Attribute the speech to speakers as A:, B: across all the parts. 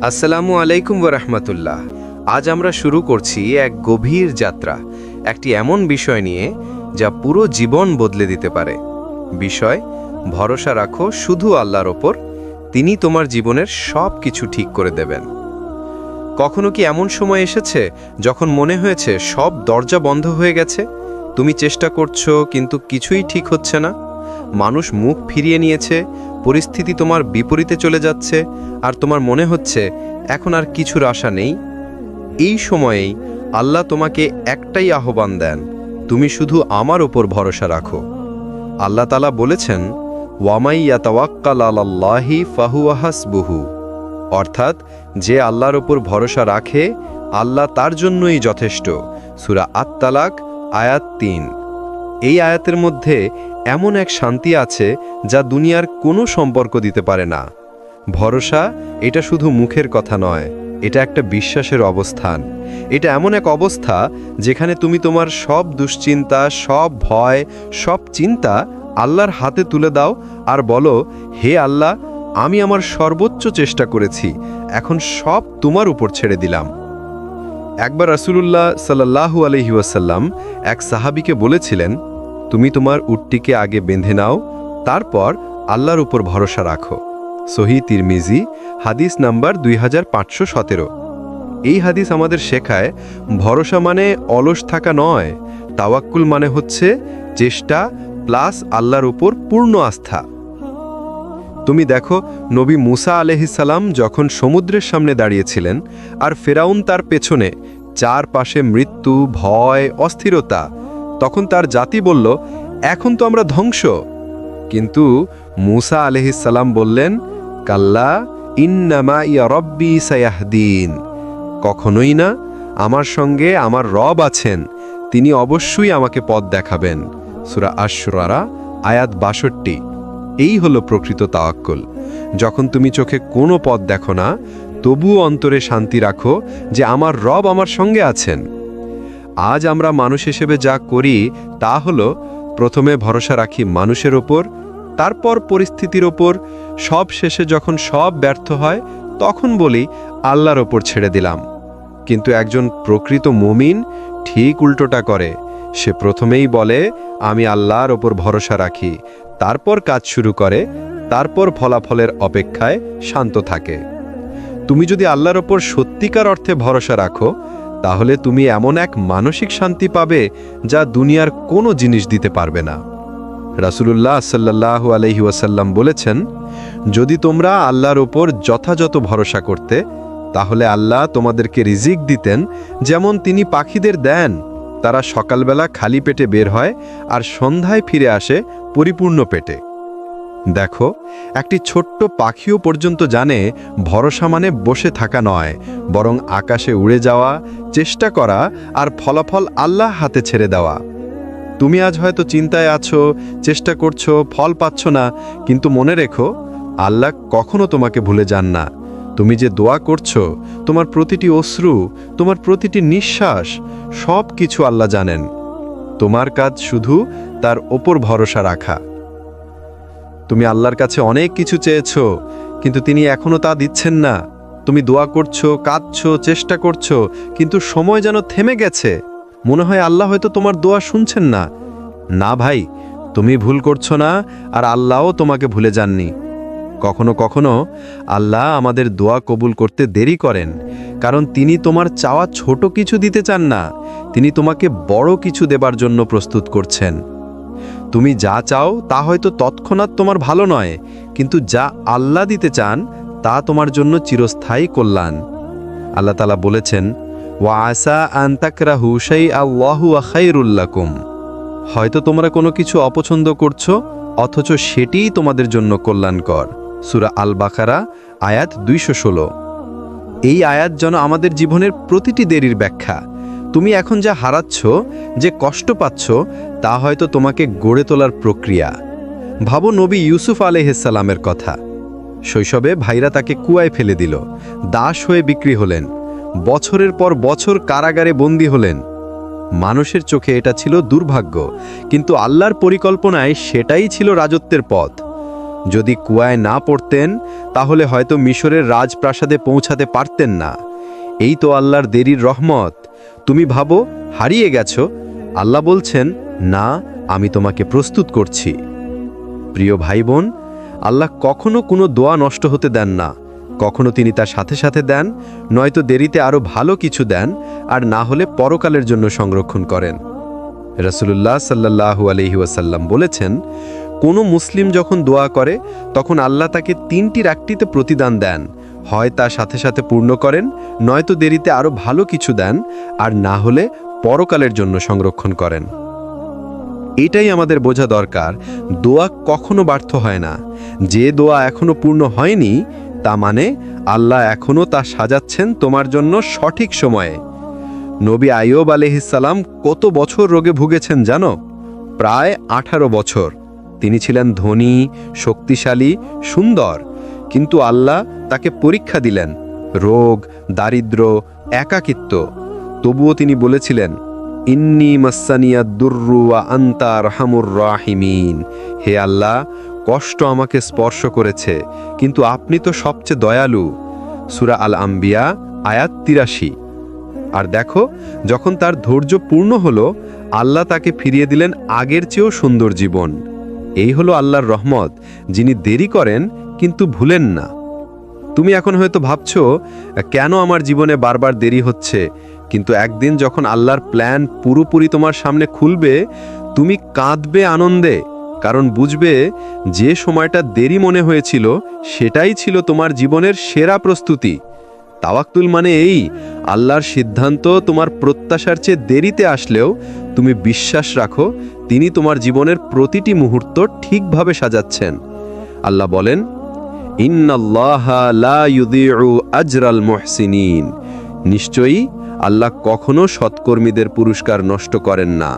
A: আসসালামু আলাইকুম ওয়া রাহমাতুল্লাহ। আজ আমরা শুরু করছি এক গভীর যাত্রা, একটি এমন বিষয় নিয়ে যা পুরো জীবন বদলে দিতে পারে। বিষয়, ভরসা রাখো শুধু আল্লাহর ওপর, তিনি তোমার জীবনের সব কিছু ঠিক করে দেবেন। কখনো কি এমন সময় এসেছে যখন মনে হয়েছে সব দরজা বন্ধ হয়ে গেছে, তুমি চেষ্টা করছো কিন্তু কিছুই ঠিক হচ্ছে না? মানুষ মুখ ফিরিয়ে নিয়েছে, পরিস্থিতি তোমার বিপরীতে চলে যাচ্ছে, আর তোমার মনে হচ্ছে এখন আর কিছুর আশা নেই। এই সময়েই আল্লাহ তোমাকে একটাই আহ্বান দেন, তুমি শুধু আমার ওপর ভরসা রাখো। আল্লাহ তাআলা বলেছেন, ওয়ামাই ইয়াতাওয়াক্কাল আলাল্লাহি ফাহুয়া হাসবুহু, অর্থাৎ যে আল্লাহর ওপর ভরসা রাখে আল্লাহ তার জন্যই যথেষ্ট। সূরা আত-তালাক আয়াত ৩। এই আয়াতের মধ্যে এমন এক শান্তি আছে যা দুনিয়ার কোনো সম্পর্ক দিতে পারে না। ভরসা এটা শুধু মুখের কথা নয়, এটা একটা বিশ্বাসের অবস্থান। এটা এমন এক অবস্থা যেখানে তুমি তোমার সব দুশ্চিন্তা, সব ভয়, সব চিন্তা আল্লাহর হাতে তুলে দাও আর বলো, হে আল্লাহ, আমি আমার সর্বোচ্চ চেষ্টা করেছি, এখন সব তোমার উপর ছেড়ে দিলাম। একবার রাসূলুল্লাহ সাল্লাল্লাহু আলাইহি ওয়াসাল্লাম এক সাহাবীকে বলেছিলেন, তুমি তোমার উটটিকে আগে বেঁধে নাও, তারপর আল্লাহর উপর ভরসা রাখো। সহিহ তিরমিজি, হাদিস নাম্বার 2517। এই হাদিস আমাদের শেখায়, ভরসা মানে অলস থাকা নয়, তাওয়াক্কুল মানে হচ্ছে চেষ্টা প্লাস আল্লাহর উপর পূর্ণ আস্থা। তুমি দেখো, নবী মুসা আলাইহিস সালাম যখন সমুদ্রের সামনে দাঁড়িয়েছিলেন আর ফেরাউন তার পেছনে, চারপাশে মৃত্যু, ভয়, অস্থিরতা, তখন তার জাতি বলল, এখন তো আমরা ধ্বংস। কিন্তু মুসা আলাইহিস সালাম বললেন, কাল্লা ইন্নামা ইয়া রব্বি সায়াহদিন, কখনোই না, আমার সঙ্গে আমার রব আছেন, তিনি অবশ্যই আমাকে পথ দেখাবেন। সূরা আশ-শুআরা আয়াত ৬২। এই হলো প্রকৃত তাওয়াক্কুল। যখন তুমি চোখে কোনো পথ দেখো না, তবুও অন্তরে শান্তি রাখো যে আমার রব আমার সঙ্গে আছেন। আজ আমরা মানুষ হিসেবে যা করি তা হলো, প্রথমে ভরসা রাখি মানুষের ওপর, তারপর পরিস্থিতির ওপর, সব শেষে যখন সব ব্যর্থ হয় তখন বলি আল্লাহর ওপর ছেড়ে দিলাম। কিন্তু একজন প্রকৃত মুমিন ঠিক উল্টোটা করে। সে প্রথমেই বলে, আমি আল্লাহর ওপর ভরসা রাখি, তারপর কাজ শুরু করে, তারপর ফলাফলের অপেক্ষায় শান্ত থাকে। তুমি যদি আল্লাহর ওপর সত্যিকার অর্থে ভরসা রাখো, তাহলে তুমি এমন এক মানসিক শান্তি পাবে যা দুনিয়ার কোনো জিনিস দিতে পারবে না। রাসূলুল্লাহ সাল্লাল্লাহু আলাইহি ওয়াসাল্লাম বলেছেন, যদি তোমরা আল্লাহর ওপর যথাযথ ভরসা করতে, তাহলে আল্লাহ তোমাদেরকে রিজিক দিতেন যেমন তিনি পাখিদের দেন। তারা সকালবেলা খালি পেটে বের হয় আর সন্ধ্যায় ফিরে আসে পরিপূর্ণ পেটে। দেখো, একটি ছোট্ট পাখিও পর্যন্ত জানে ভরসা মানে বসে থাকা নয়, বরং আকাশে উড়ে যাওয়া, চেষ্টা করা আর ফলাফল আল্লাহ হাতে ছেড়ে দেওয়া। তুমি আজ হয়তো চিন্তায় আছো, চেষ্টা করছো, ফল পাচ্ছ না, কিন্তু মনে রেখো, আল্লাহ কখনো তোমাকে ভুলে যান না। তুমি যে দোয়া করছো, তোমার প্রতিটি অশ্রু, তোমার প্রতিটি নিঃশ্বাস, সব কিছু আল্লাহ জানেন। তোমার কাজ শুধু তার ওপর ভরসা রাখা। তুমি আল্লাহর কাছে অনেক কিছু চেয়েছো, কিন্তু তিনি এখনো তা দিচ্ছেন না। তুমি দোয়া করছো, কাঁদছো, চেষ্টা করছো, কিন্তু সময় যেন থেমে গেছে। মনে হয় আল্লাহ হয়তো তোমার দোয়া শুনছেন না। না ভাই, তুমি ভুল করছো না, আর আল্লাহও তোমাকে ভুলে যাননি। কখনো কখনো আল্লাহ আমাদের দোয়া কবুল করতে দেরি করেন, কারণ তিনি তোমার চাওয়া ছোট কিছু দিতে চান না, তিনি তোমাকে বড় কিছু দেবার জন্য প্রস্তুত করছেন। তুমি যা চাও তা হয়তো তৎক্ষণাৎ তোমার ভালো নয়, কিন্তু যা আল্লাহ দিতে চান তা তোমার জন্য চিরস্থায়ী কল্যাণ। আল্লাহ তাআলা বলেছেন, ওয়া আসা আন তাকরাহু শাইআন ওয়া হুয়া খায়রুল লাকুম, হয়তো তোমরা কোনো কিছু অপছন্দ করছো, অথচ সেটিই তোমাদের জন্য কল্যাণকর। সূরা আল বাকারা আয়াত ২১৬। এই আয়াত যেন আমাদের জীবনের প্রতিটি দেরির ব্যাখ্যা। তুমি এখন যা হারাচ্ছ, যে কষ্ট পাচ্ছ, তা হয়তো তোমাকে গড়ে তোলার প্রক্রিয়া। ভাবো নবী ইউসুফ আলাইহিস সালামের কথা। শৈশবে ভাইরা তাকে কুয়ায় ফেলে দিল, দাস হয়ে বিক্রি হলেন, বছরের পর বছর কারাগারে বন্দী হলেন। মানুষের চোখে এটা ছিল দুর্ভাগ্য, কিন্তু আল্লাহর পরিকল্পনায় সেটাই ছিল রাজত্বের পথ। যদি কুয়ায় না পড়তেন তাহলে হয়তো মিশরের রাজপ্রাসাদে পৌঁছাতে পারতেন না। এই তো আল্লাহর দেরির রহমত। তুমি ভাবো হারিয়ে গেছো, আল্লাহ বলছেন, না, আমি তোমাকে প্রস্তুত করছি। প্রিয় ভাই বোন, আল্লাহ কখনো কোনো দোয়া নষ্ট হতে দেন না। কখনো তিনি তার সাথে সাথে দেন, নয়তো দেরিতে আরও ভালো কিছু দেন, আর না হলে পরকালের জন্য সংরক্ষণ করেন। রাসূলুল্লাহ সাল্লাল্লাহু আলাইহি ওয়াসাল্লাম বলেছেন, কোনো মুসলিম যখন দোয়া করে তখন আল্লাহ তাকে 3টি রাত্রিতে প্রতিদান দেন। হয় তার সাথে সাথে পূর্ণ করেন, নয়তো দেরিতে আরও ভালো কিছু দেন, আর না হলে পরকালের জন্য সংরক্ষণ করেন। এটাই আমাদের বোঝা দরকার, দোয়া কখনো ব্যর্থ হয় না। যে দোয়া এখনো পূর্ণ হয়নি, তা মানে আল্লাহ এখনো তা সাজাচ্ছেন তোমার জন্য সঠিক সময়ে। নবী আইয়ুব আলাইহিস সালাম কত বছর রোগে ভুগেছেন জানো? প্রায় 18 বছর। তিনি ছিলেন ধনী, শক্তিশালী, সুন্দর, কিন্তু আল্লাহ তাকে পরীক্ষা দিলেন, রোগ, দারিদ্র্য, একাকিত্ব। তবুও তিনি বলেছিলেন, ইন্নী মাসানিয়াদ দুররু ওয়া আনতা আরহামুর রাহিমিন। হে আল্লাহ, কষ্ট আমাকে স্পর্শ করেছে, কিন্তু আপনি তো সবচেয়ে দয়ালু। সূরা আল আম্বিয়া আয়াত 83। আর দেখো, যখন তার ধৈর্য পূর্ণ হলো, আল্লাহ তাকে ফিরিয়ে দিলেন আগের চেয়েও সুন্দর জীবন। এই হলো আল্লাহর রহমত, যিনি দেরি করেন কিন্তু ভুলেন না। তুমি এখন হয়তো ভাবছো, কেন আমার জীবনে বারবার দেরি হচ্ছে? কিন্তু একদিন যখন আল্লাহর প্ল্যান পুরোপুরি তোমার সামনে খুলবে, তুমি কাঁদবে আনন্দে, কারণ বুঝবে যে সময়টা দেরি মনে হয়েছিল সেটাই ছিল তোমার জীবনের সেরা প্রস্তুতি। তাওয়াক্কুল মানে এই, আল্লাহর সিদ্ধান্ত তোমার প্রত্যাশার চেয়ে দেরিতে আসলেও তুমি বিশ্বাস রাখো তিনি তোমার জীবনের প্রতিটি মুহূর্ত ঠিকভাবে সাজাচ্ছেন। আল্লাহ বলেন, ইন্নাল্লাহা লা ইউযিউ আজরাল মুহসিনিন। নিশ্চয়ই আল্লাহ কখনো সৎকর্মীদের পুরস্কার নষ্ট করেন না।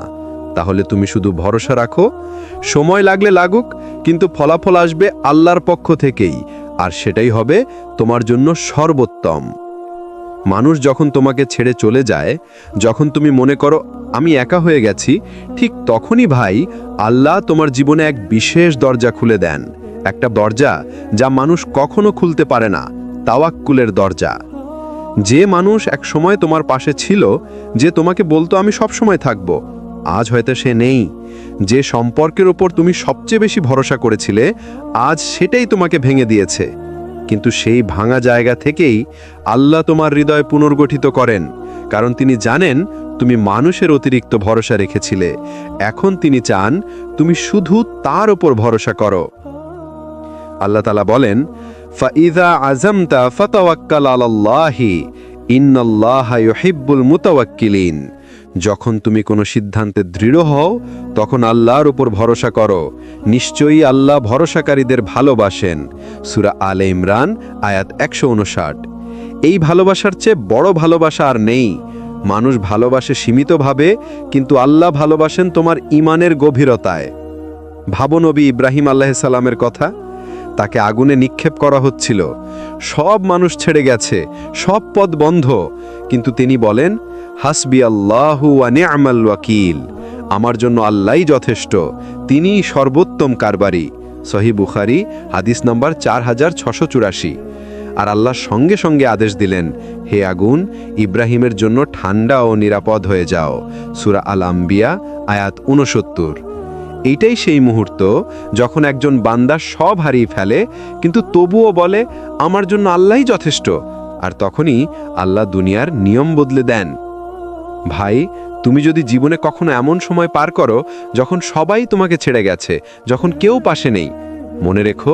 A: তাহলে তুমি শুধু ভরসা রাখো, সময় লাগলে লাগুক, কিন্তু ফলাফল আসবে আল্লাহর পক্ষ থেকেই, আর সেটাই হবে তোমার জন্য সর্বোত্তম। মানুষ যখন তোমাকে ছেড়ে চলে যায়, যখন তুমি মনে করো আমি একা হয়ে গেছি, ঠিক তখনই ভাই আল্লাহ তোমার জীবনে এক বিশেষ দরজা খুলে দেন। একটা দরজা যা মানুষ কখনো খুলতে পারে না, তাওয়াক্কুলের দরজা। যে মানুষ এক সময় তোমার পাশে ছিল, যে তোমাকে বলতো আমি সব সময় থাকব, আজ হয়তো সে নেই। যে সম্পর্কের উপর তুমি সবচেয়ে বেশি ভরসা করেছিলে, আজ সেটাই তোমাকে ভেঙে দিয়েছে। কিন্তু সেই ভাঙা জায়গা থেকেই আল্লাহ তোমার হৃদয় পুনর্গঠিত করেন, কারণ তিনি জানেন তুমি মানুষের অতিরিক্ত ভরসা রেখেছিলে। এখন তিনি চান তুমি শুধু তার উপর ভরসা করো। আল্লাহ তাআলা বলেন, ফাইযা আযামতা ফাতাওয়াক্কাল আলাল্লাহি ইন্নাল্লাহা ইউহিব্বুল মুতাওয়াক্কিলিন। যখন তুমি কোনো সিদ্ধান্তে দৃঢ় হও, তখন আল্লাহর উপর ভরসা করো। নিশ্চয়ই আল্লাহ ভরসাকারীদের ভালোবাসেন। সূরা আলে ইমরান আয়াত 159। এই ভালোবাসার চেয়ে বড় ভালোবাসা আর নেই। মানুষ ভালোবাসে সীমিতভাবে, কিন্তু আল্লাহ ভালোবাসেন তোমার ঈমানের গভীরতায়। ভাবো নবী ইব্রাহিম আলাইহিস সালামের কথা। তাকে আগুনে নিক্ষেপ করা হচ্ছিল, সব মানুষ ছেড়ে গেছে, সব পথ বন্ধ, কিন্তু তিনি বলেন, হাসবি আল্লাহু ওয়া নি'মাল ওয়াকিল। আমার জন্য আল্লাহই যথেষ্ট, তিনিই সর্বোত্তম কারবারি। সহিহ বুখারী হাদিস নম্বর 4684। আর আল্লাহ সঙ্গে সঙ্গে আদেশ দিলেন, হে আগুন, ইব্রাহিমের জন্য ঠান্ডা ও নিরাপদ হয়ে যাও। সূরা আল আম্বিয়া আয়াত 69। এইটাই সেই মুহূর্ত যখন একজন বান্দা সব হারিয়ে ফেলে, কিন্তু তবুও বলে আমার জন্য আল্লাহই যথেষ্ট। আর তখনই আল্লাহ দুনিয়ার নিয়ম বদলে দেন। ভাই, তুমি যদি জীবনে কখনো এমন সময় পার করো যখন সবাই তোমাকে ছেড়ে গেছে, যখন কেউ পাশে নেই, মনে রেখো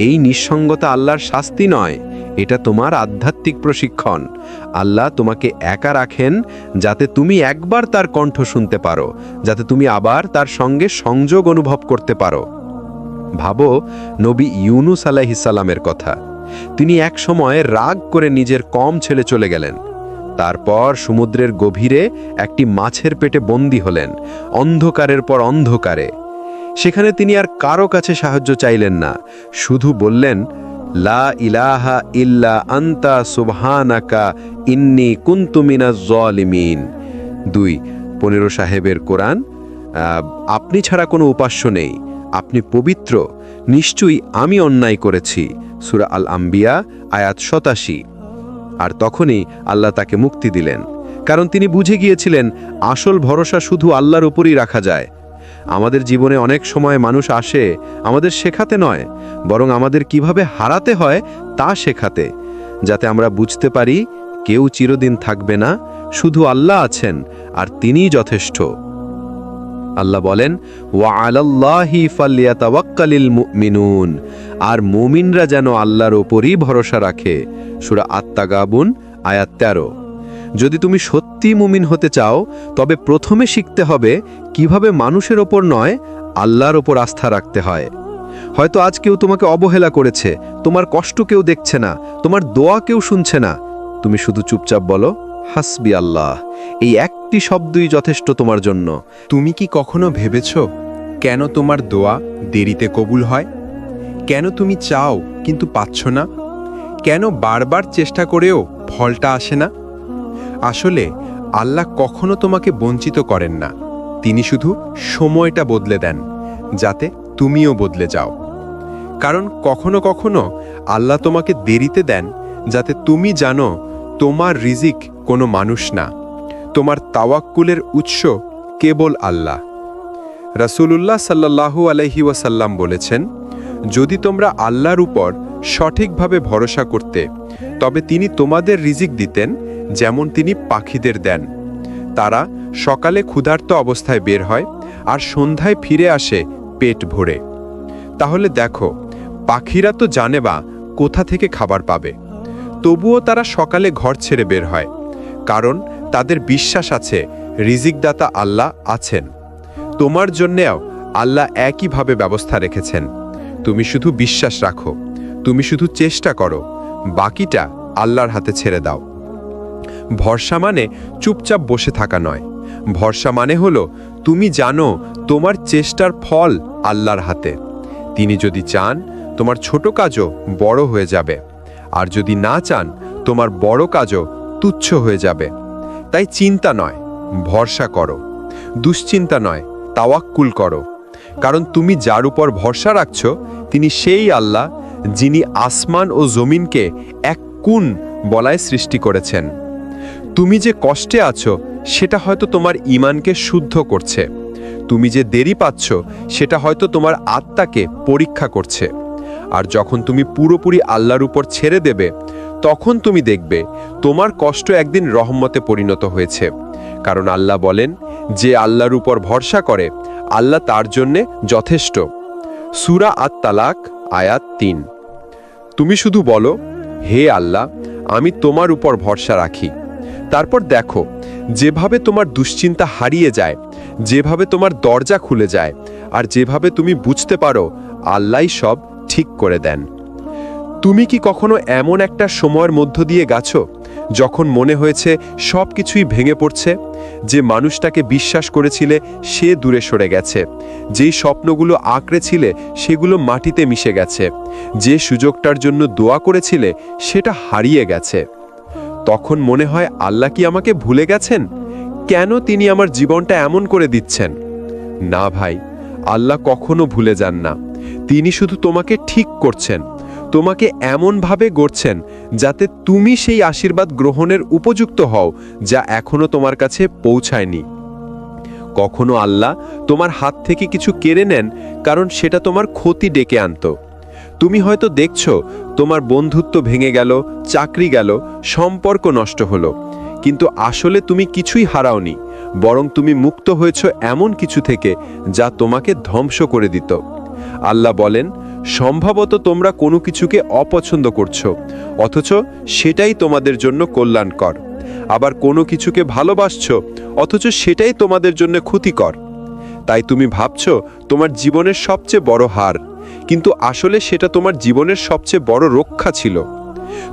A: এই নিঃসঙ্গতা আল্লাহর শাস্তি নয়, এটা তোমার আধ্যাত্মিক প্রশিক্ষণ। আল্লাহ তোমাকে একা রাখেন যাতে তুমি একবার তার কণ্ঠ শুনতে পারো, যাতে তুমি আবার তার সঙ্গে সংযোগ অনুভব করতে পারো। ভাবো নবী ইউনুস আলাইহিস সালামের কথা। তিনি এক সময় রাগ করে নিজের কম ছেড়ে চলে গেলেন। তারপর সমুদ্রের গভীরে একটি মাছের পেটে বন্দী হলেন, অন্ধকারের পর অন্ধকারে। সেখানে তিনি আর কারো কাছে সাহায্য চাইলেন না, শুধু বললেন, লা ইলাহা ইল্লা আনতা সুবহানাকা ইন্নী কুনতু মিনাজ জালিমিন। 2 সাহেবের কোরআন। আপনি ছাড়া কোনো উপাস্য নেই, আপনি পবিত্র, নিশ্চয়ই আমি অন্যায় করেছি। সূরা আল আম্বিয়া আয়াত ৮৭। আর তখনই আল্লাহ তাকে মুক্তি দিলেন, কারণ তিনি বুঝে গিয়েছিলেন আসল ভরসা শুধু আল্লাহর উপরই রাখা যায়। আমাদের জীবনে অনেক সময় মানুষ আসে আমাদের শেখাতে নয়, বরং আমাদের কিভাবে হারাতে হয় তা শেখাতে, যাতে আমরা বুঝতে পারি কেউ চিরদিন থাকবে না, শুধু আল্লাহ আছেন আর তিনিই যথেষ্ট। আল্লাহ বলেন, ওয়া আলাল্লাহি ফালইয়াতাওয়াক্কালিল মুমিনুন, আর মুমিনরা যেন আল্লাহর উপরই ভরসা রাখে। সূরা আত-তাগাবুন আয়াত ১৩। যদি তুমি সত্যি মুমিন হতে চাও, তবে প্রথমে শিখতে হবে কিভাবে মানুষের ওপর নয়, আল্লাহর ওপর আস্থা রাখতে হয়। হয়তো আজ কেউ তোমাকে অবহেলা করেছে, তোমার কষ্ট কেউ দেখছে না, তোমার দোয়া কেউ শুনছে না। তুমি শুধু চুপচাপ বলো, হাসবি আল্লাহ। এই একটি শব্দই যথেষ্ট তোমার জন্য।
B: তুমি কি কখনো ভেবেছ কেন তোমার দোয়া দেরিতে কবুল হয়? কেন তুমি চাও কিন্তু পাচ্ছ না? কেন বারবার চেষ্টা করেও ফলটা আসে না? আসলে আল্লাহ কখনো তোমাকে বঞ্চিত করেন না, তিনি শুধু সময়টা বদলে দেন যাতে তুমিও বদলে যাও। কারণ কখনো কখনো আল্লাহ তোমাকে দেরিতে দেন যাতে তুমি জানো তোমার রিজিক কোনো মানুষ না, তোমার তাওয়াক্কুলের উৎস কেবল আল্লাহ। রাসূলুল্লাহ সাল্লাল্লাহু আলাইহি ওয়াসাল্লাম বলেছেন, যদি তোমরা আল্লাহর উপর সঠিকভাবে ভরসা করতে, তবে তিনি তোমাদের রিজিক দিতেন যেমন তিনি পাখিদের দেন। তারা সকালে ক্ষুধার্ত অবস্থায় বের হয় আর সন্ধ্যায় ফিরে আসে পেট ভরে। তাহলে দেখো, পাখিরা তো জানে বা কোথা থেকে খাবার পাবে, তবুও তারা সকালে ঘর ছেড়ে বের হয়, কারণ তাদের বিশ্বাস আছে রিজিকদাতা আল্লাহ আছেন। তোমার জন্যেও আল্লাহ একইভাবে ব্যবস্থা রেখেছেন। তুমি শুধু বিশ্বাস রাখো, তুমি শুধু চেষ্টা করো, বাকিটা আল্লাহর হাতে ছেড়ে দাও। ভরসা মানে চুপচাপ বসে থাকা নয়। ভরসা মানে হলো তুমি জানো তোমার চেষ্টার ফল আল্লাহর হাতে। তিনি যদি চান তোমার ছোট কাজও বড় হয়ে যাবে, আর যদি না চান তোমার বড় কাজও তুচ্ছ হয়ে যাবে। তাই চিন্তা নয়, ভরসা করো। দুশ্চিন্তা নয়, তাওয়াক্কুল করো। কারণ তুমি যার উপর ভরসা রাখছ তিনি সেই আল্লাহ যিনি আসমান ও জমিনকে এক কোণ বলায় সৃষ্টি করেছেন। তুমি যে কষ্টে আছো সেটা হয়তো তোমার ঈমানকে শুদ্ধ করছে। তুমি যে দেরি পাচ্ছ সেটা হয়তো তোমার আত্মাকে পরীক্ষা করছে। আর যখন তুমি পুরোপুরি আল্লাহর উপর ছেড়ে দেবে, তখন তুমি দেখবে তোমার কষ্ট একদিন রহমতে পরিণত হয়েছে। কারণ আল্লাহ বলেন, যে আল্লাহর উপর ভরসা করে আল্লাহ তার জন্যে যথেষ্ট। সূরা আত-তালাক আয়াত ৩। তুমি শুধু বলো, হে আল্লাহ, আমি তোমার উপর ভরসা রাখি। তারপর দেখো, যেভাবে তোমার দুশ্চিন্তা হারিয়ে যায়, যেভাবে তোমার দরজা খুলে যায়, আর যেভাবে তুমি বুঝতে পারো আল্লাহই সব ঠিক করে দেন। তুমি কি কখনো এমন একটা সময়ের মধ্য দিয়ে গেছো যখন মনে হয়েছে সব কিছুই ভেঙে পড়ছে? যে মানুষটাকে বিশ্বাস করেছিলে সে দূরে সরে গেছে, যেই স্বপ্নগুলো আঁকড়েছিলে সেগুলো মাটিতে মিশে গেছে, যে সুযোগটার জন্য দোয়া করেছিলে সেটা হারিয়ে গেছে। তখন মনে হয় আল্লাহ কি আমাকে ভুলে গেছেন? কেন তিনি আমার জীবনটা এমন করে দিচ্ছেন? না ভাই, আল্লাহ কখনো ভুলে যান না। তিনি শুধু তোমাকে ঠিক করছেন, তোমাকে এমনভাবে গড়ছেন যাতে তুমি সেই আশীর্বাদ গ্রহণের উপযুক্ত হও যা এখনো তোমার কাছে পৌঁছায়নি। কখনো আল্লাহ তোমার হাত থেকে কিছু কেড়ে নেন কারণ সেটা তোমার ক্ষতি ডেকে আনতো। তুমি হয়তো দেখছো তোমার বন্ধুত্ব ভেঙে গেল, চাকরি গেল, সম্পর্ক নষ্ট হলো, কিন্তু আসলে তুমি কিছুই হারাওনি, বরং তুমি মুক্ত হয়েছ এমন কিছু থেকে যা তোমাকে ধ্বংস করে দিত। আল্লাহ বলেন, সম্ভবত তোমরা কোনো কিছুকে অপছন্দ করছো, অথচ সেটাই তোমাদের জন্য কল্যাণকর। আবার কোনো কিছুকে ভালোবাসছো, অথচ সেটাই তোমাদের জন্য ক্ষতিকর। তাই তুমি ভাবছো তোমার জীবনের সবচেয়ে বড় হার, কিন্তু আসলে সেটা তোমার জীবনের সবচেয়ে বড় রক্ষা ছিল।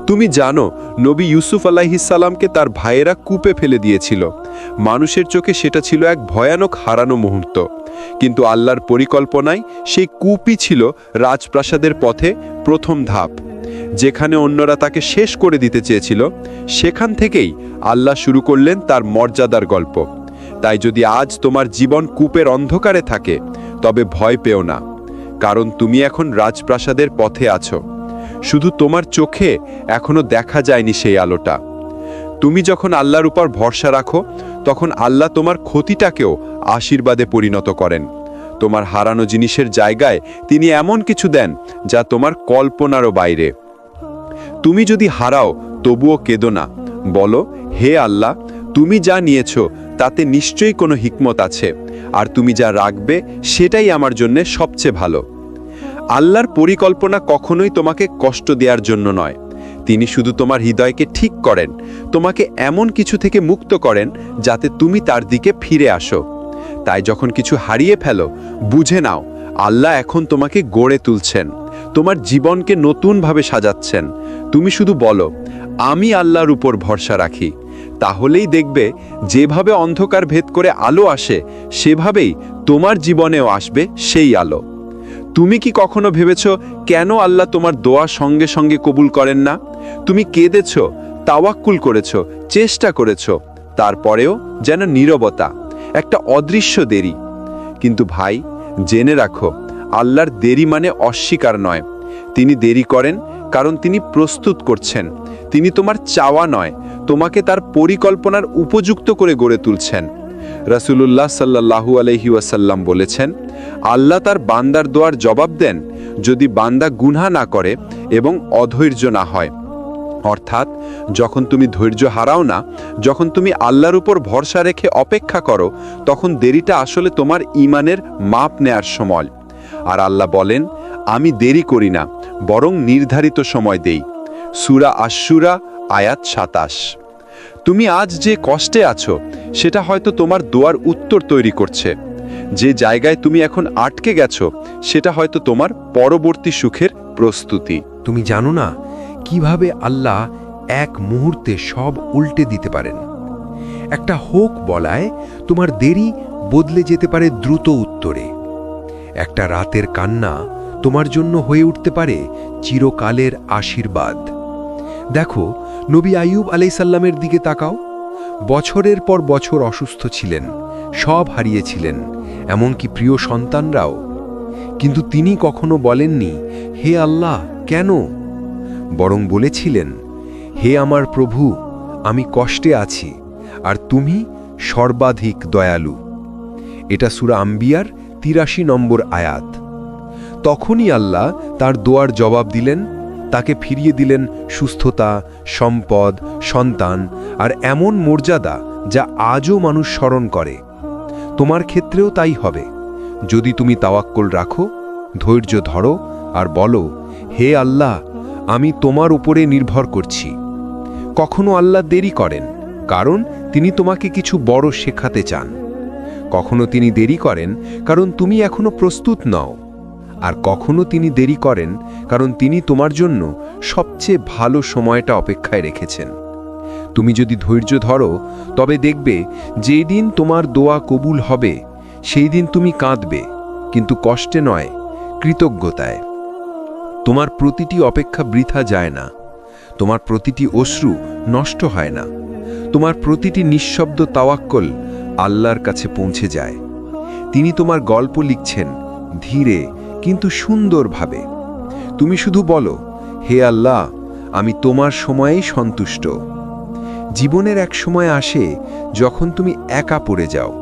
B: তুমি জানো নবী ইউসুফ আলাইহিস সালামকে তার ভাইয়েরা কূপে ফেলে দিয়েছিল। মানুষের চোখে সেটা ছিল এক ভয়ানক হারানো মুহূর্ত, কিন্তু আল্লাহর পরিকল্পনায় সেই কূপই ছিল রাজপ্রাসাদের পথে প্রথম ধাপ। যেখানে অন্যরা তাকে শেষ করে দিতে চেয়েছিল, সেখান থেকেই আল্লাহ শুরু করলেন তার মর্যাদার গল্প। তাই যদি আজ তোমার জীবন কূপের অন্ধকারে থাকে, তবে ভয় পেও না, কারণ তুমি এখন রাজপ্রাসাদের পথে আছো। শুধু তোমার চোখে এখনো দেখা যায়নি সেই আলোটা। তুমি যখন আল্লাহর উপর ভরসা রাখো, তখন আল্লাহ তোমার ক্ষতিটাকেও আশীর্বাদে পরিণত করেন। তোমার হারানো জিনিসের জায়গায় তিনি এমন কিছু দেন যা তোমার কল্পনারও বাইরে। তুমি যদি হারাও তবুও কেঁদো না, বলো, হে আল্লাহ, তুমি যা নিয়েছো তাতে নিশ্চয়ই কোনো হিকমত আছে, আর তুমি যা রাখবে সেটাই আমার জন্য সবচেয়ে ভালো। আল্লাহর পরিকল্পনা কখনোই তোমাকে কষ্ট দেওয়ার জন্য নয়। তিনি শুধু তোমার হৃদয়কে ঠিক করেন, তোমাকে এমন কিছু থেকে মুক্ত করেন যাতে তুমি তার দিকে ফিরে আসো। তাই যখন কিছু হারিয়ে ফেলো, বুঝে নাও আল্লাহ এখন তোমাকে গড়ে তুলছেন, তোমার জীবনকে নতুনভাবে সাজাচ্ছেন। তুমি শুধু বলো, আমি আল্লাহর উপর ভরসা রাখি। তাহলেই দেখবে যেভাবে অন্ধকার ভেদ করে আলো আসে, সেভাবেই তোমার জীবনেও আসবে সেই আলো। তুমি কি কখনো ভেবেছ কেন আল্লাহ তোমার দোয়া সঙ্গে সঙ্গে কবুল করেন না? তুমি কেঁদেছ, তাওয়াক্কুল করেছ, চেষ্টা করেছ, তারপরেও যেন নীরবতা, একটা অদৃশ্য দেরি। কিন্তু ভাই, জেনে রাখো, আল্লাহর দেরি মানে অস্বীকার নয়। তিনি দেরি করেন কারণ তিনি প্রস্তুত করছেন। তিনি তোমার চাওয়া নয়, তোমাকে তার পরিকল্পনার উপযুক্ত করে গড়ে তুলছেন। রাসূলুল্লাহ সাল্লাল্লাহু আলাইহি ওয়াসাল্লাম বলেছেন, আল্লাহ তার বান্দার দোয়ার জবাব দেন যদি বান্দা গুনাহ না করে এবং অধৈর্য না হয়। অর্থাৎ যখন তুমি ধৈর্য হারাও না, যখন তুমি আল্লাহর উপর ভরসা রেখে অপেক্ষা করো, তখন দেরিটা আসলে তোমার ঈমানের মাপ নেয়ার সময়। আর আল্লাহ বলেন, আমি দেরি করি না, বরং নির্ধারিত সময় দেই। সূরা আশ-শূরা আয়াত ২৭। তুমি আজ যে কষ্টে আছো, সেটা হয়তো তোমার দোয়ার উত্তর তৈরি করছে। যে জায়গায় তুমি এখন আটকে গেছো, সেটা হয়তো তোমার পরবর্তী সুখের প্রস্তুতি।
C: তুমি জানো না কিভাবে আল্লাহ এক মুহূর্তে সব উল্টে দিতে পারেন। একটা হোক বলায় তোমার দেরি বদলে যেতে পারে দ্রুত উত্তরে। একটা রাতের কান্না তোমার জন্য হয়ে উঠতে পারে চিরকালের আশীর্বাদ। দেখো, নবী আইয়ুব আলাইসাল্লামের দিকে তাকাও। বছরের পর বছর অসুস্থ ছিলেন, সব হারিয়েছিলেন, এমনকি প্রিয় সন্তানরাও। কিন্তু তিনি কখনো বলেননি, হে আল্লাহ, কেন? বরং বলেছিলেন, হে আমার প্রভু, আমি কষ্টে আছি, আর তুমি সর্বাধিক দয়ালু। এটা সূরা আম্বিয়ার ৮৩ নম্বর আয়াত। তখনই আল্লাহ তার দোয়ার জবাব দিলেন, তাকে ফিরিয়ে দিলেন সুস্থতা, সম্পদ, সন্তান আর এমন মর্যাদা যা আজও মানুষ স্মরণ করে। তোমার ক্ষেত্রেও তাই হবে যদি তুমি তাওয়াক্কুল রাখো, ধৈর্য ধরো আর বলো, হে আল্লাহ, আমি তোমার উপরে নির্ভর করছি। কখনো আল্লাহ দেরি করেন কারণ তিনি তোমাকে কিছু বড় শেখাতে চান। কখনো তিনি দেরি করেন কারণ তুমি এখনো প্রস্তুত নও। আর কখনো তিনি দেরি করেন কারণ তিনি তোমার জন্য সবচেয়ে ভালো সময়টা অপেক্ষায় রেখেছেন। তুমি যদি ধৈর্য ধরো, তবে দেখবে যেই দিন তোমার দোয়া কবুল হবে, সেই দিন তুমি কাঁদবে, কিন্তু কষ্টে নয়, কৃতজ্ঞতায়। তোমার প্রতিটি অপেক্ষা বৃথা যায় না, তোমার প্রতিটি অশ্রু নষ্ট হয় না, তোমার প্রতিটি নিঃশব্দ তাওয়াক্কুল আল্লাহর কাছে পৌঁছে যায়। তিনি তোমার গল্প লিখছেন ধীরে কিন্তু সুন্দরভাবে। তুমি শুধু বলো, হে আল্লাহ, আমি তোমার সময়েই সন্তুষ্ট। জীবনের এক সময় আসে যখন তুমি একা পড়ে যাও।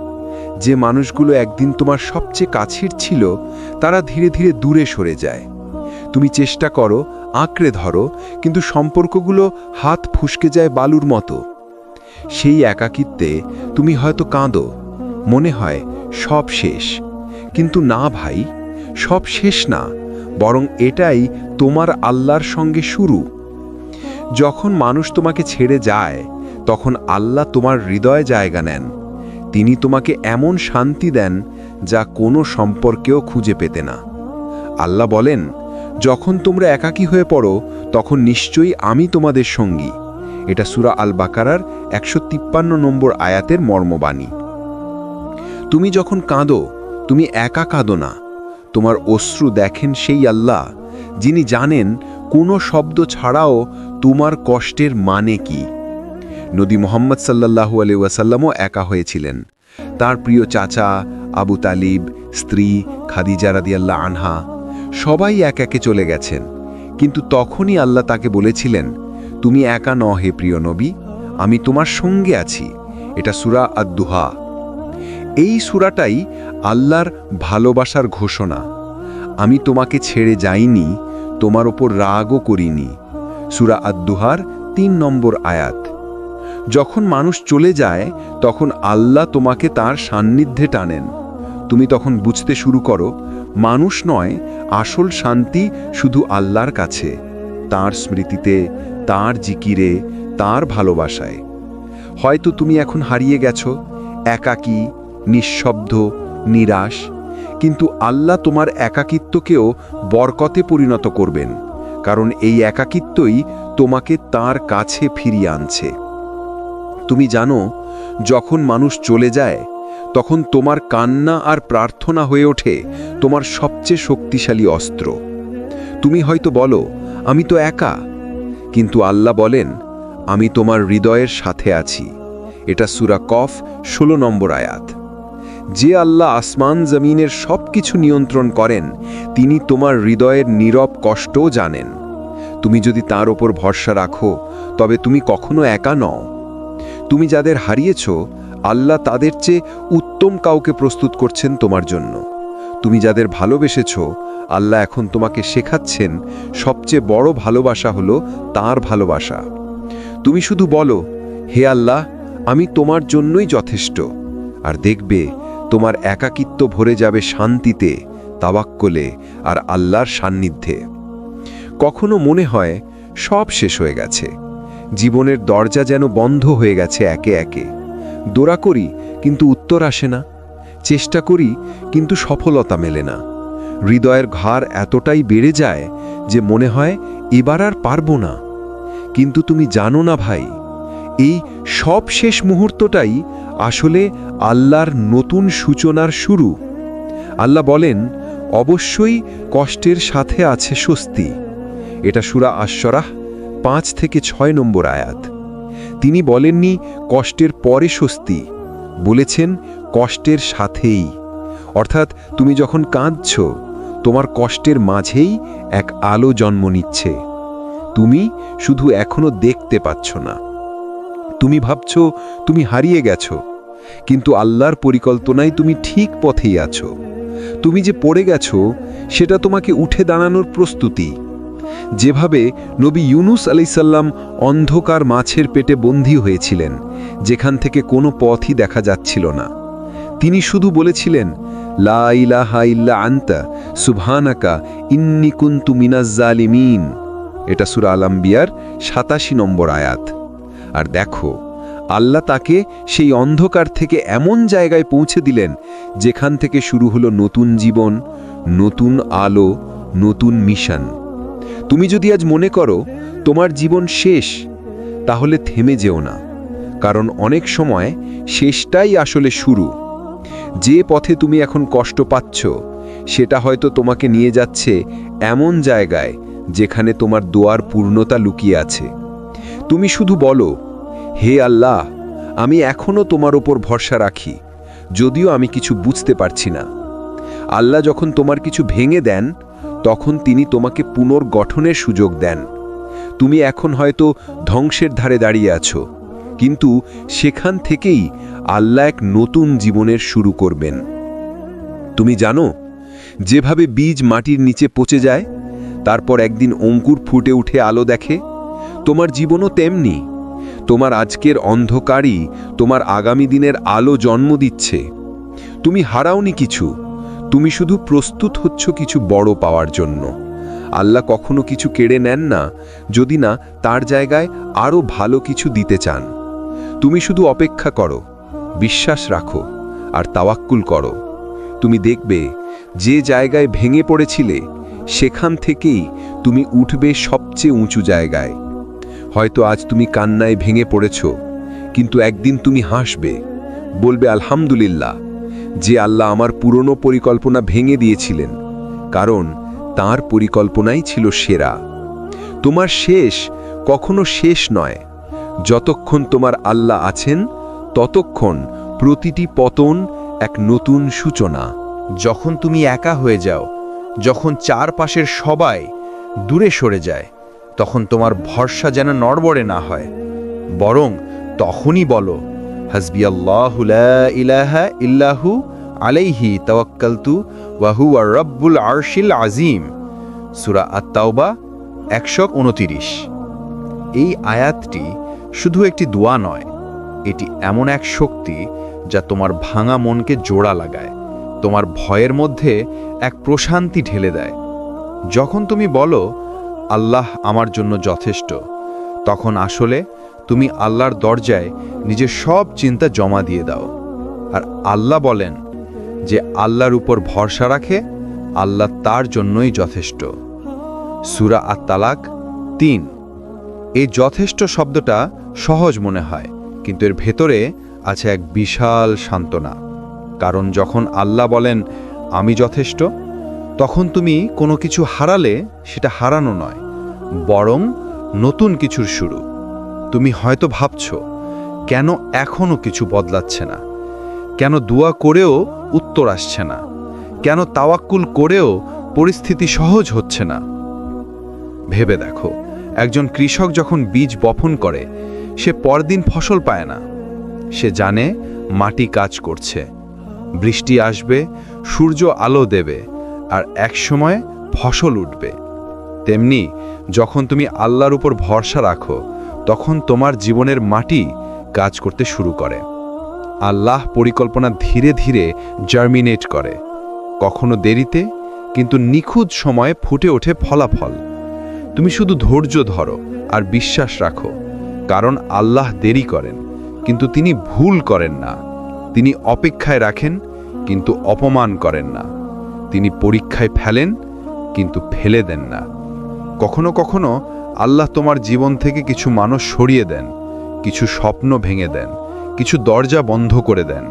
C: যে মানুষগুলো একদিন তোমার সবচেয়ে কাছের ছিল, তারা ধীরে ধীরে দূরে সরে যায়। তুমি চেষ্টা করো, আঁকড়ে ধরো, কিন্তু সম্পর্কগুলো হাত ফুসকে যায় বালুর মতো। সেই একাকিত্বে তুমি হয়তো কাঁদো, মনে হয় সব শেষ। কিন্তু না ভাই, সব শেষ না, বরং এটাই তোমার আল্লাহর সঙ্গে শুরু। যখন মানুষ তোমাকে ছেড়ে যায়, তখন আল্লাহ তোমার হৃদয়ে জায়গা নেন। তিনি তোমাকে এমন শান্তি দেন যা কোনো সম্পর্কেও খুঁজে পেতে না। আল্লাহ বলেন, যখন তোমরা একাকী হয়ে পড়ো, তখন নিশ্চয়ই আমি তোমাদের সঙ্গী। এটা সূরা আল বাকারার ১৫৩ নম্বর আয়াতের মর্মবাণী। তুমি যখন কাঁদো, তুমি একা কাঁদো না। তোমার অশ্রু দেখেন সেই আল্লাহ, যিনি জানেন কোনো শব্দ ছাড়াও তোমার কষ্টের মানে কি। নবী মুহাম্মদ সাল্লাল্লাহু আলাইহি ওয়াসাল্লামও একা হয়েছিলেন। তার প্রিয় চাচা আবু তালিব, স্ত্রী খাদিজা রাদিয়াল্লাহু আনহা সবাই এক একে চলে গেছেন, কিন্তু তখনই আল্লাহ তাকে বলেছিলেন, তুমি একা ন হে প্রিয় নবী, আমি তোমার সঙ্গে আছি। এটা সূরা আদ-দুহা। এই সূরাটাই আল্লাহর ভালোবাসার ঘোষণা। আমি তোমাকে ছেড়ে যাইনি, তোমার ওপর রাগও করিনি। সূরা আদ-দুহার ৩ নম্বর আয়াত। যখন মানুষ চলে যায় তখন আল্লাহ তোমাকে তার সান্নিধ্যে টানেন। তুমি তখন বুঝতে শুরু করো, মানুষ নয়, আসল শান্তি শুধু আল্লাহর কাছে, তার স্মৃতিতে, তার জিকিরে, তার ভালোবাসায়। হয়তো তুমি এখন হারিয়ে গেছো, একাকী, নিঃশব্দ, নিরাশ, কিন্তু আল্লাহ তোমার একাকিত্বকেও বরকতে পরিণত করবেন, কারণ এই একাকিত্বই তোমাকে তার কাছে ফিরিয়ে আনছে। তুমি জানো, যখন মানুষ চলে যায় তখন তোমার কান্না আর প্রার্থনা হয়ে ওঠে তোমার সবচেয়ে শক্তিশালী অস্ত্র। তুমি হয়তো বলো, আমি তো একা, কিন্তু আল্লাহ বলেন, আমি তোমার হৃদয়ের সাথে আছি। এটা সূরা কফ ১৬ নম্বর আয়াত। যে আল্লাহ আসমান জমিনের সব কিছু নিয়ন্ত্রণ করেন, তিনি তোমার হৃদয়ের নীরব কষ্টও জানেন। তুমি যদি তার ওপর ভরসা রাখো, তবে তুমি কখনো একা নও। তুমি যাদের হারিয়েছ, আল্লাহ তাদের চেয়ে উত্তম কাউকে প্রস্তুত করছেন তোমার জন্য। তুমি যাদের ভালোবেসেছ, আল্লাহ এখন তোমাকে শেখাচ্ছেন সবচেয়ে বড় ভালোবাসা হলো তার ভালোবাসা। তুমি শুধু বলো, হে আল্লাহ, আমি তোমার জন্যই যথেষ্ট, আর দেখবে তোমার একাকিত্ব ভরে যাবে শান্তিতে, তাওয়াক্কুলে আর আল্লাহর সান্নিধ্যে। কখনো মনে হয় সব শেষ হয়ে গেছে, জীবনের দরজা যেন বন্ধ হয়ে গেছে একে একে। দোয়া করি কিন্তু উত্তর আসে না, চেষ্টা করি কিন্তু সফলতা মেলে না। হৃদয়ের ঘার এতটাই বেড়ে যায় যে মনে হয় এবার আর পারবো না। কিন্তু তুমি জানো না ভাই, এই সব শেষ মুহূর্তটাই আসলে আল্লাহর নতুন সূচনার শুরু। আল্লাহ বলেন, অবশ্যই কষ্টের সাথে আছে স্বস্তি। এটা সূরা আশ-শুরা ৫ থেকে ৬ নম্বর আয়াত। তিনি বলেননি কষ্টের পরে স্বস্তি, বলেছেন কষ্টের সাথেই। অর্থাৎ তুমি যখন কাঁদছ, তোমার কষ্টের মাঝেই এক আলো জন্ম নিচ্ছে। তুমি শুধু এখনো দেখতে পাচ্ছ না। তুমি ভাবছ তুমি হারিয়ে গেছ, কিন্তু আল্লাহর পরিকল্পনায় তুমি ঠিক পথেই আছো। তুমি যে পড়ে গেছো, সেটা তোমাকে উঠে দাঁড়ানোর প্রস্তুতি। যেভাবে নবী ইউনুস আলাইসাল্লাম অন্ধকার মাছের পেটে বন্দী হয়েছিলেন, যেখান থেকে কোনো পথই দেখা যাচ্ছিল না, তিনি শুধু বলেছিলেন, লা ইলাহা ইল্লা আনতা সুবহানাকা ইন্নী কুনতু মিনাজ জালিমিন। এটা সূরা আল-আম্বিয়ার ৮৭ নম্বর আয়াত। আর দেখো, আল্লাহ তাকে সেই অন্ধকার থেকে এমন জায়গায় পৌঁছে দিলেন যেখান থেকে শুরু হলো নতুন জীবন, নতুন আলো, নতুন মিশন। তুমি যদি আজ মনে করো তোমার জীবন শেষ, তাহলে থেমে যেও না, কারণ অনেক সময় শেষটাই আসলে শুরু। যে পথে তুমি এখন কষ্ট পাচ্ছ, সেটা হয়তো তোমাকে নিয়ে যাচ্ছে এমন জায়গায় যেখানে তোমার দোয়ার পূর্ণতা লুকিয়ে আছে। তুমি শুধু বলো, হে আল্লাহ, আমি এখনো তোমার ওপর ভরসা রাখি, যদিও আমি কিছু বুঝতে পারছি না। আল্লাহ যখন তোমার কিছু ভেঙে দেন, তখন তিনি তোমাকে পুনর্গঠনের সুযোগ দেন। তুমি এখন হয়তো ধ্বংসের ধারে দাঁড়িয়ে আছো, কিন্তু সেখান থেকেই আল্লাহ এক নতুন জীবনের শুরু করবেন। তুমি জানো, যেভাবে বীজ মাটির নিচে পচে যায়, তারপর একদিন অঙ্কুর ফুটে উঠে আলো দেখে, তোমার জীবনও তেমনি। তোমার আজকের অন্ধকারই তোমার আগামী দিনের আলো জন্ম দিচ্ছে। তুমি হারাওনি কিছু, তুমি শুধু প্রস্তুত হচ্ছ কিছু বড় পাওয়ার জন্য। আল্লাহ কখনো কিছু কেড়ে নেন না, যদি না তার জায়গায় আরও ভালো কিছু দিতে চান। তুমি শুধু অপেক্ষা করো, বিশ্বাস রাখো আর তাওয়াক্কুল করো। তুমি দেখবে যে জায়গায় ভেঙে পড়েছিলে, সেখান থেকেই তুমি উঠবে সবচেয়ে উঁচু জায়গায়। হয়তো আজ তুমি কান্নায় ভেঙে পড়েছ, কিন্তু একদিন তুমি হাসবে, বলবে আলহামদুলিল্লাহ, যে আল্লাহ আমার পুরনো পরিকল্পনা ভেঙে দিয়েছিলেন, কারণ তার পরিকল্পনাই ছিল সেরা। তোমার শেষ কখনো শেষ নয়। যতক্ষণ তোমার আল্লাহ আছেন, ততক্ষণ প্রতিটি পতন এক নতুন সূচনা।
A: যখন তুমি একা হয়ে যাও,
B: যখন চারপাশের সবাই দূরে সরে যায়, তখন তোমার ভরসা যেন নড়বড়ে না হয়, বরং তখনই বলো, হাসবিয়াল্লাহু লা ইলাহা ইল্লাহু আলাইহি তাওয়াক্কালতু ওয়া হুয়া রাব্বুল আরশিল আযীম। সূরা আত-তাওবা 129। এই আয়াতটি শুধু একটি দোয়া নয়, এটি এমন এক শক্তি যা তোমার ভাঙা মনকে জোড়া লাগায়, তোমার ভয়ের মধ্যে এক প্রশান্তি ঢেলে দেয়। যখন তুমি বলো, আল্লাহ আমার জন্য যথেষ্ট, তখন আসলে তুমি আল্লাহর দরজায় নিজের সব চিন্তা জমা দিয়ে দাও। আর আল্লাহ বলেন যে আল্লাহর উপর ভরসা রাখে, আল্লাহ তার জন্যই যথেষ্ট। সূরা আত-তালাক 3। এই যথেষ্ট শব্দটা সহজ মনে হয়, কিন্তু এর ভেতরে আছে এক বিশাল সান্ত্বনা। কারণ যখন আল্লাহ বলেন আমি যথেষ্ট, তখন তুমি কোনো কিছু হারালে সেটা হারানো নয়, বরং নতুন কিছুর শুরু। তুমি হয়তো ভাবছ, কেন এখনো কিছু বদলাচ্ছে না, কেন দোয়া করেও উত্তর আসছে না, কেন তাওয়াক্কুল করেও পরিস্থিতি সহজ হচ্ছে না। ভেবে দেখো, একজন কৃষক যখন বীজ বপন করে, সে পরদিন ফসল পায় না। সে জানে মাটি কাজ করছে, বৃষ্টি আসবে, সূর্য আলো দেবে, আর একসময় ফসল উঠবে। তেমনি যখন তুমি আল্লাহর উপর ভরসা রাখো, তখন তোমার জীবনের মাটি কাজ করতে শুরু করে। আল্লাহ পরিকল্পনা ধীরে ধীরে জার্মিনেট করে, কখনো দেরিতে, কিন্তু নিখুঁত সময়ে ফুটে ওঠে ফলাফল। তুমি শুধু ধৈর্য ধরো আর বিশ্বাস রাখো, কারণ আল্লাহ দেরি করেন, কিন্তু তিনি ভুল করেন না। তিনি অপেক্ষায় রাখেন, কিন্তু অপমান করেন না। তিনি পরীক্ষায় ফেলেন, কিন্তু ফেলে দেন না। কখনো কখনো আল্লাহ তোমার জীবন থেকে কিছু মানুষ সরিয়ে দেন, কিছু স্বপ্ন ভেঙে দেন, কিছু দরজা বন্ধ করে দেন,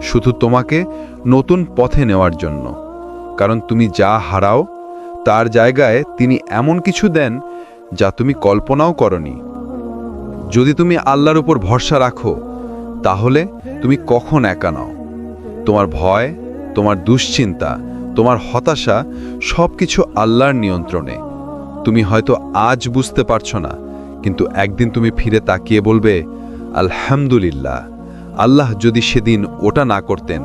B: শুধু তোমাকে নতুন পথে নেওয়ার জন্য। কারণ তুমি যা হারাও, তার জায়গায় তিনি এমন কিছু দেন যা তুমি কল্পনাও করনি। যদি তুমি আল্লাহর উপর ভরসা রাখো, তাহলে তুমি কখন একা নও। তোমার ভয়, তোমার দুশ্চিন্তা, তোমার হতাশা সব কিছু আল্লাহর নিয়ন্ত্রণে। তুমি হয়তো আজ বুঝতে পারছো না, কিন্তু একদিন তুমি ফিরে তাকিয়ে বলবে, আলহামদুলিল্লাহ, আল্লাহ যদি সেদিন ওটা না করতেন,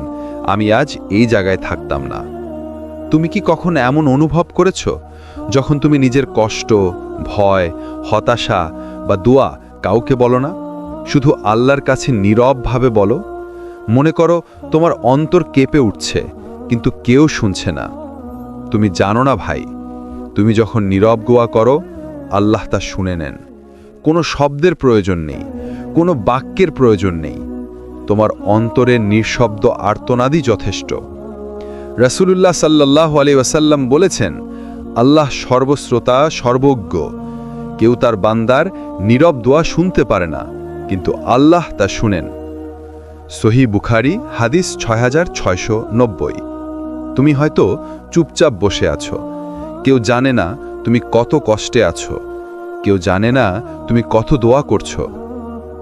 B: আমি আজ এই জায়গায় থাকতাম না। তুমি কি কখন এমন অনুভব করেছ, যখন তুমি নিজের কষ্ট, ভয়, হতাশা বা দোয়া কাউকে বলো না, শুধু আল্লাহর কাছে নীরবভাবে বলো? মনে করো তোমার অন্তর কেঁপে উঠছে, কিন্তু কেউ শুনছে না। তুমি জানো না ভাই, তুমি যখন নীরব দোয়া করো, আল্লাহ তা শুনে নেন। কোনো শব্দের প্রয়োজন নেই, কোনো বাক্যের প্রয়োজন নেই, তোমার অন্তরের নিঃশব্দ আর্তনাদই যথেষ্ট। রাসূলুল্লাহ সাল্লাল্লাহু আলাইহি ওয়াসাল্লাম বলেছেন, আল্লাহ সর্বশ্রোতা, সর্বজ্ঞ। কেউ তার বান্দার নীরব দোয়া শুনতে পারে না, কিন্তু আল্লাহ তা শুনেন। সহিহ বুখারী হাদিস 6690। তুমি হয়তো চুপচাপ বসে আছো, কেউ জানে না তুমি কত কষ্টে আছো, কেউ জানে না তুমি কত দোয়া করছো,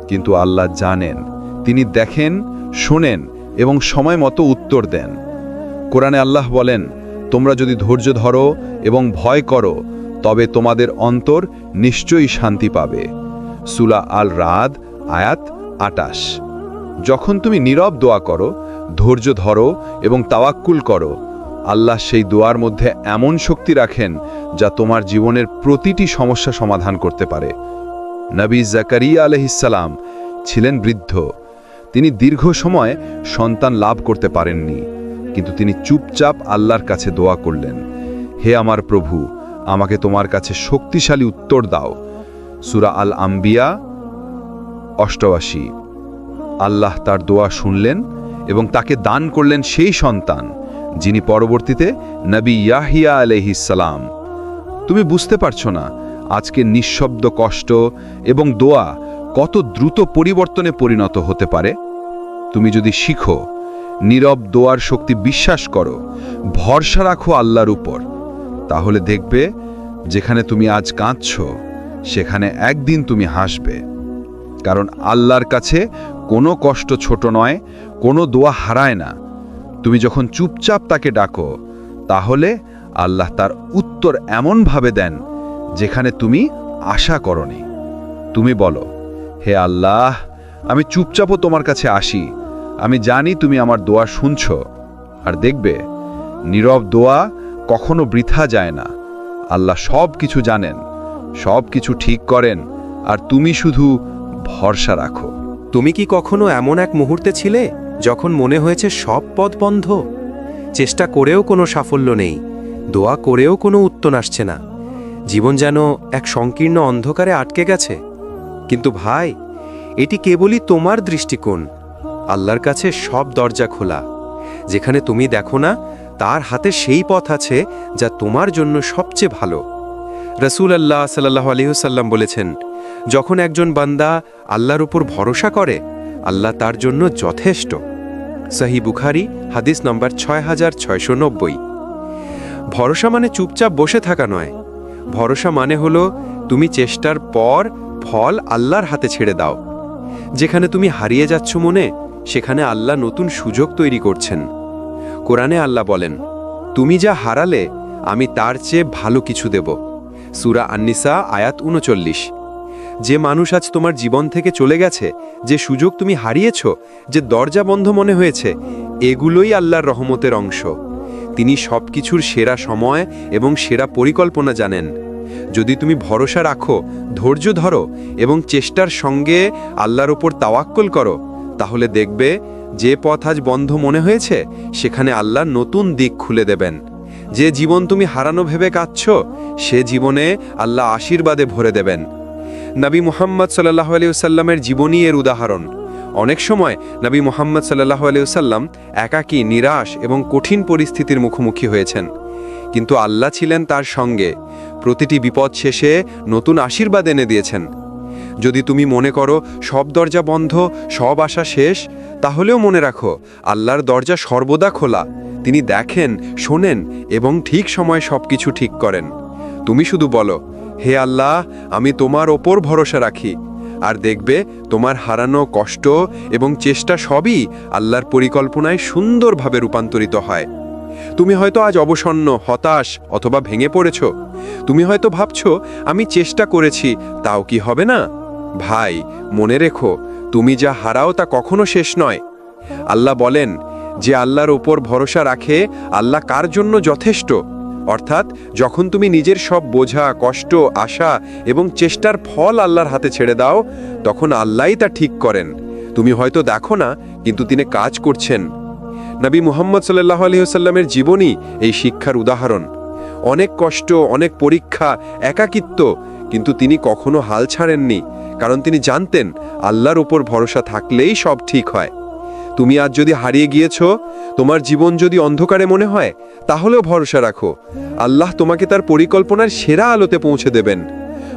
B: কিন্তু আল্লাহ জানেন। তিনি দেখেন, শোনেন এবং সময় মতো উত্তর দেন। কোরআনে আল্লাহ বলেন, তোমরা যদি ধৈর্য ধরো এবং ভয় করো, তবে তোমাদের অন্তর নিশ্চয়ই শান্তি পাবে। সূরা আল রাদ আয়াত 28। যখন তুমি নীরব দোয়া করো, ধৈর্য ধরো এবং তাওয়াক্কুল করো, আল্লাহ সেই দোয়ার মধ্যে এমন শক্তি রাখেন যা তোমার জীবনের প্রতিটি সমস্যা সমাধান করতে পারে। নবী জাকারিয়া আলাইহিস সালাম ছিলেন বৃদ্ধ। তিনি দীর্ঘ সময় সন্তান লাভ করতে পারেননি, কিন্তু তিনি চুপচাপ আল্লাহর কাছে দোয়া করলেন, হে আমার প্রভু, আমাকে তোমার কাছে শক্তিশালী উত্তর দাও। সূরা আল আম্বিয়া 88। আল্লাহ তার দোয়া শুনলেন এবং তাকে দান করলেন সেই সন্তান, যিনি পরবর্তীতে নবী ইয়াহিয়া আলাইহিস সালাম। তুমি বুঝতে পারছো না আজকে নিঃশব্দ কষ্ট এবং দোয়া কত দ্রুত পরিবর্তনে পরিণত হতে পারে। তুমি যদি শিখো নীরব দোয়ার শক্তি, বিশ্বাস করো, ভরসা রাখো আল্লাহর উপর, তাহলে দেখবে যেখানে তুমি আজ কাঁদছো, সেখানে একদিন তুমি হাসবে। কারণ আল্লাহর কাছে কোনো কষ্ট ছোট নয়, কোনো দোয়া হারায় না। তুমি যখন চুপচাপ তাকে ডাকো, তাহলে
D: আল্লাহ তার উত্তর এমনভাবে দেন যেখানে তুমি আশা করনি। তুমি বলো, হে আল্লাহ, আমি চুপচাপও তোমার কাছে আসি, আমি জানি তুমি আমার দোয়া শুনছ। আর দেখবে, নীরব দোয়া কখনো বৃথা যায় না। আল্লাহ সব কিছু জানেন, সব কিছু ঠিক করেন, আর তুমি শুধু ভরসা রাখো।
E: তুমি কি কখনো এমন এক মুহূর্তে ছিলে যখন মনে হয়েছে সব পথ বন্ধ? চেষ্টা করেও কোনো সাফল্য নেই, দোয়া করেও কোনো উত্তর আসছে না, জীবন যেন এক সংকীর্ণ অন্ধকারে আটকে গেছে? কিন্তু ভাই, এটি কেবলই তোমার দৃষ্টিকোণ। আল্লাহর কাছে সব দরজা খোলা। যেখানে তুমি দেখো না, তার হাতে সেই পথ আছে যা তোমার জন্য সবচেয়ে ভালো। রাসূলুল্লাহ সাল্লাল্লাহু আলাইহি ওয়াসাল্লাম বলেছেন, যখন একজন বান্দা আল্লাহর উপর ভরসা করে, আল্লাহ তার জন্য যথেষ্ট। সহিহ বুখারী হাদিস নম্বর 6690। ভরসা মানে চুপচাপ বসে থাকা নয়। ভরসা মানে হলো তুমি চেষ্টার পর ফল আল্লাহর হাতে ছেড়ে দাও। যেখানে তুমি হারিয়ে যাচ্ছ মনে, সেখানে আল্লাহ নতুন সুযোগ তৈরি করছেন। কোরআনে আল্লাহ বলেন, তুমি যা হারালে আমি তার চেয়ে ভালো কিছু দেব। সূরা আন-নিসা আয়াত ৩৯। যে মানুষ আজ তোমার জীবন থেকে চলে গেছে, যে সুযোগ তুমি হারিয়েছ, যে দরজা বন্ধ মনে হয়েছে, এগুলোই আল্লাহর রহমতের অংশ। তিনি সব কিছুর সেরা সময় এবং সেরা পরিকল্পনা জানেন। যদি তুমি ভরসা রাখো, ধৈর্য ধরো এবং চেষ্টার সঙ্গে আল্লাহর ওপর তাওয়াক্কুল করো, তাহলে দেখবে যে পথ আজ বন্ধ মনে হয়েছে, সেখানে আল্লাহ নতুন দিক খুলে দেবেন। যে জীবন তুমি হারানো ভেবে কাঁদছ, সে জীবনে আল্লাহ আশীর্বাদে ভরে দেবেন। নবী মুহাম্মদ সাল্লাল্লাহু আলাইহি ওয়াসাল্লামের জীবনী এর উদাহরণ। অনেক সময় নবী মুহাম্মদ সাল্লাল্লাহু আলাইহি ওয়াসাল্লাম একাকী, নিরাশ এবং কঠিন পরিস্থিতির মুখোমুখি হয়েছেন, কিন্তু আল্লাহ ছিলেন তার সঙ্গে। প্রতিটি বিপদ শেষে নতুন আশীর্বাদ এনে দিয়েছেন। যদি তুমি মনে করো সব দরজা বন্ধ, সব আশা শেষ, তাহলেও মনে রাখো, আল্লাহর দরজা সর্বদা খোলা। তিনি দেখেন, শোনেন এবং ঠিক সময়ে সবকিছু ঠিক করেন। তুমি শুধু বলো, হে আল্লাহ, আমি তোমার ওপর ভরসা রাখি। আর দেখবে তোমার হারানো কষ্ট এবং চেষ্টা সবই আল্লাহর পরিকল্পনায় সুন্দরভাবে রূপান্তরিত হয়। তুমি হয়তো আজ অবসন্ন, হতাশ অথবা ভেঙে পড়েছ। তুমি হয়তো ভাবছো, আমি চেষ্টা করেছি, তাও কি হবে না? ভাই, মনে রেখো, তুমি যা হারাও তা কখনো শেষ নয়। আল্লাহ বলেন, যে আল্লাহর ওপর ভরসা রাখে, আল্লাহ কার জন্য যথেষ্ট। অর্থাৎ যখন তুমি নিজের সব বোঝা, কষ্ট, আশা এবং চেষ্টার ফল আল্লাহর হাতে ছেড়ে দাও, তখন আল্লাহই তা ঠিক করেন। তুমি হয়তো দেখো না, কিন্তু তিনি কাজ করছেন। নবী মুহাম্মদ সাল্লাল্লাহু আলাইহি ওয়াসাল্লামের জীবনী এই শিক্ষার উদাহরণ। অনেক কষ্ট, অনেক পরীক্ষা, একাকিত্ব, কিন্তু তিনি কখনো হাল ছাড়েননি, কারণ তিনি জানতেন আল্লাহর উপর ভরসা থাকলেই সব ঠিক হয়। তুমি আজ যদি হারিয়ে গিয়েছ, তোমার জীবন যদি অন্ধকারে মনে হয়, তাহলেও ভরসা রাখো, আল্লাহ তোমাকে তার পরিকল্পনার সেরা আলোতে পৌঁছে দেবেন।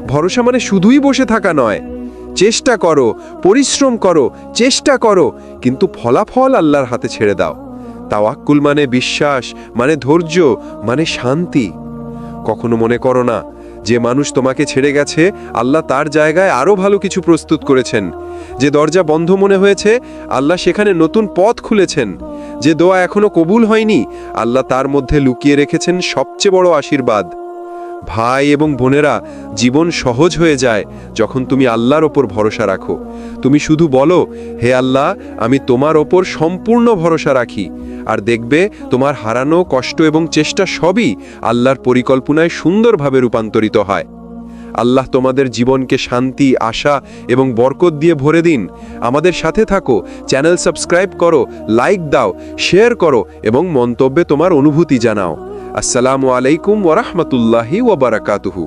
E: ভরসা মানে শুধুই বসে থাকা নয়। চেষ্টা করো, পরিশ্রম করো, চেষ্টা করো, কিন্তু ফলাফল আল্লাহর হাতে ছেড়ে দাও। তাওয়াক্কুল মানে বিশ্বাস, মানে ধৈর্য, মানে শান্তি। কখনো মনে করো না, যে মানুষ তোমাকে ছেড়ে গেছে, আল্লাহ তার জায়গায় আরও ভালো কিছু প্রস্তুত করেছেন। যে দরজা বন্ধ মনে হয়েছে, আল্লাহ সেখানে নতুন পথ খুলেছেন। যে দোয়া এখনো কবুল হয়নি, আল্লাহ তার মধ্যে লুকিয়ে রেখেছেন সবচেয়ে বড় আশীর্বাদ। ভাই এবং বোনেরা, জীবন সহজ হয়ে যায় যখন তুমি আল্লাহর ওপর ভরসা রাখো। তুমি শুধু বলো, হে আল্লাহ, আমি তোমার ওপর সম্পূর্ণ ভরসা রাখি। আর দেখবে তোমার হারানো কষ্ট এবং চেষ্টা সবই আল্লাহর পরিকল্পনায় সুন্দরভাবে রূপান্তরিত হয়। আল্লাহ তোমাদের জীবনকে শান্তি, আশা এবং বরকত দিয়ে ভরে দিন। আমাদের সাথে থাকো, চ্যানেল সাবস্ক্রাইব করো, লাইক দাও, শেয়ার করো এবং মন্তব্যে তোমার অনুভূতি জানাও। আসসালামু আলাইকুম ওয়া রাহমাতুল্লাহি ওয়া বারাকাতুহু।